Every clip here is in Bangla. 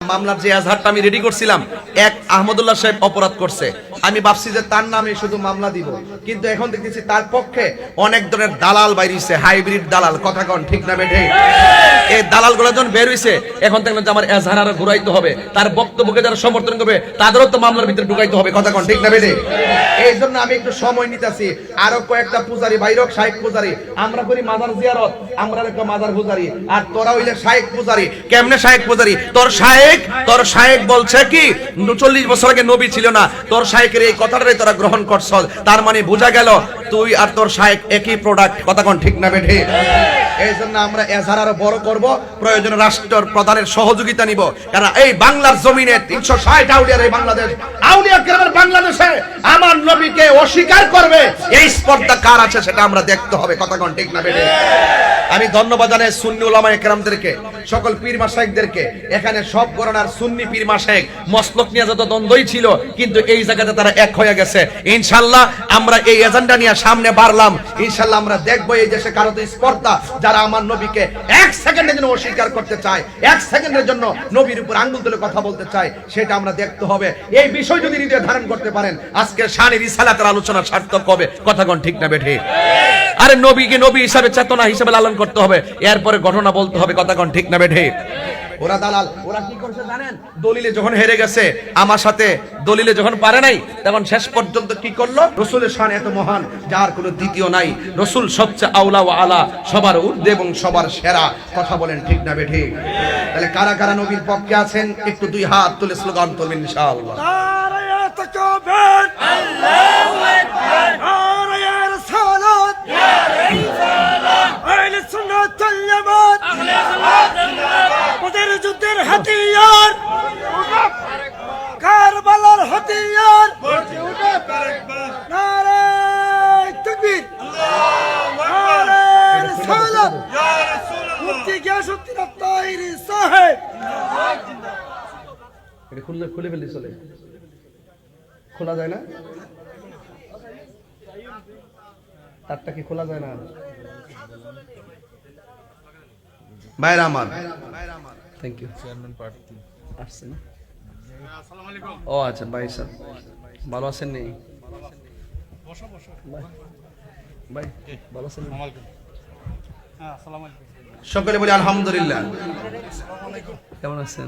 মামলার যে এজাহারটা আমি রেডি করছিলাম, এক আহমদুল্লাহ সাহেব অপরাধ করছে, আমি ভাবছি যে তার নামে শুধু মামলা দিব, কিন্তু এখন দেখতেছি তার পক্ষে অনেক ধরনের দালাল বাইরিছে, হাইব্রিড দালাল, কথা কোন ঠিক না বেঠে? এই দালালগুলো যখন বের হইছে, এখন দেখলেন যে আমার এজাহার আরো ঘুরাইতে হবে, তার বক্তব্যকে যারা সমর্থন করবে তাদেরও তো মামলার ভিতরে ঢুকাইতে হবে, কথা কোন ঠিক না বেঠে? এই জন্য আমি একটু সময় নিতেছি। আরো কয়েকটা পূজারি বাইরক, শাইখ পূজারি, আমরা করি মাজার জিয়ারত, আমরা একটা মাজার পূজারি, আর তোরা হইলে শাইখ পূজারি। কেমনে শাইখ পূজারি? তোর শাইখ বলছে কি 40 বছর আগে নবী ছিল না, তোর শাইখের এই কথাটাই তোরা গ্রহণ করছ, তার মানে বোঝা গেল তুই আর তোর শাইখ একই প্রোডাক্ট, কথা কোন ঠিক না বেঠে? এই জন্য আমরা এজাহার আরো বড় করব, প্রয়োজনে রাষ্ট্রের প্রধানের সহযোগিতা নিব, কারণ এই বাংলার জমিনে 360 আউলিয়ার এই বাংলাদেশ, আউলিয়া কেরামের বাংলাদেশে আমার নবীকে অস্বীকার করবে, এই স্পর্ধা কার আছে সেটা আমরা দেখতে হবে, কথা কোন ঠিক না বেঠে? আমি ধন্যবাদ জানাই সুন্নি উলামায়ে কেরামদেরকে, সকল পীর মাশায়েখদেরকে। এখানে সব গণনার সুন্নি পীর মাশায়েখ মসলক নিয়ে যত দ্বন্দ্বই ছিল, কিন্তু এই জায়গাতে তারা এক হয়ে গেছে। ইনশাআল্লাহ আমরা এই এজেন্ডা নিয়ে সামনে বাড়লাম, ইনশাআল্লাহ আমরা দেখব এই দেশে কারো তো স্পর্ধা যারা আমার নবীকে এক সেকেন্ডের জন্য অস্বীকার করতে চায়, এক সেকেন্ডের জন্য নবীর উপর আঙ্গুল তুলে কথা বলতে চায়, সেটা আমরা দেখতে হবে। এই বিষয় যদি হৃদয়ে ধারণ করতে পারেন, আজকে শানে রিসালাতের আলোচনা সার্থক হবে, কথা কোন ঠিক না বেঠে? আরে নবীকে নবী হিসাবে, চেতনা হিসাবে লালন করতে হবে, এরপরে ঘটনা বলতে হবে, কথা কোন ঠিক না বেঠে? ওরা দালাল, ওরা কি করছে জানেন? দলিলে যখন হেরে গেছে আমার সাথে, দলিলে যখন পারে নাই, তখন শেষ পর্যন্ত কি করলো? রাসূলের শান এত মহান যার কোনো দ্বিতীয় নাই, রাসূল সবচেয়ে আউলা ওয়া আলা, সবার ঊর্ধ্বে এবং সবার সেরা, কথা বলেন ঠিক না বেঠে? তাহলে কারা কারা নবীর পক্ষে আছেন একটু দুই হাত তুলে স্লোগান তুলবেন ইনশাআল্লাহ। নারায়ে তাকবীর, আল্লাহু আকবার, নারায়ে রিসালাত, ইয়া রিসালাত, আহলে সুন্নাত ওয়াল জামাত, আহলে সুন্নাত ওয়াল জামাত, বদর যুদ্ধের হাতিয়ার, কারবালার হাতিয়ার, নারায়ে তাকবীর, আল্লাহু আকবার, নারায়ে রিসালাত, ইয়া রাসূলুল্লাহ, মুফতি গিয়াসউদ্দিন আত-তাহিরি সাহেব, এটা খুলে ফেললে চলে, খোলা যায় না? তারটা কি খোলা যায় না? ভাইরা আমার, থ্যাংক ইউ। চেয়ারম্যান প্রার্থী আসছেন। আসসালামু আলাইকুম। ও আচ্ছা ভাই স্যার, ভালো আছেন নি? বসো বসো ভাই, ভালো আছেন? হ্যাঁ, আসসালামু আলাইকুম। সকলে বলি আলহামদুলিল্লাহ। আসসালামু আলাইকুম। কেমন আছেন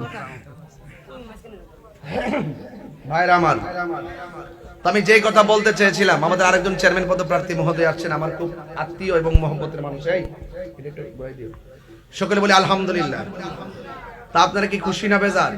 ভাইরা আমার? তো আমি যেই কথা বলতে চেয়েছিলাম, আমাদের আরেকজন চেয়ারম্যান পদপ্রার্থী মহোদয় আসছেন, আমার খুব আত্মীয় এবং মহব্বতের মানুষ। এই এটা একটু বলে দিও। সকলে বলি আলহামদুলিল্লাহ। তা আপনারা কি খুশি না বেজার?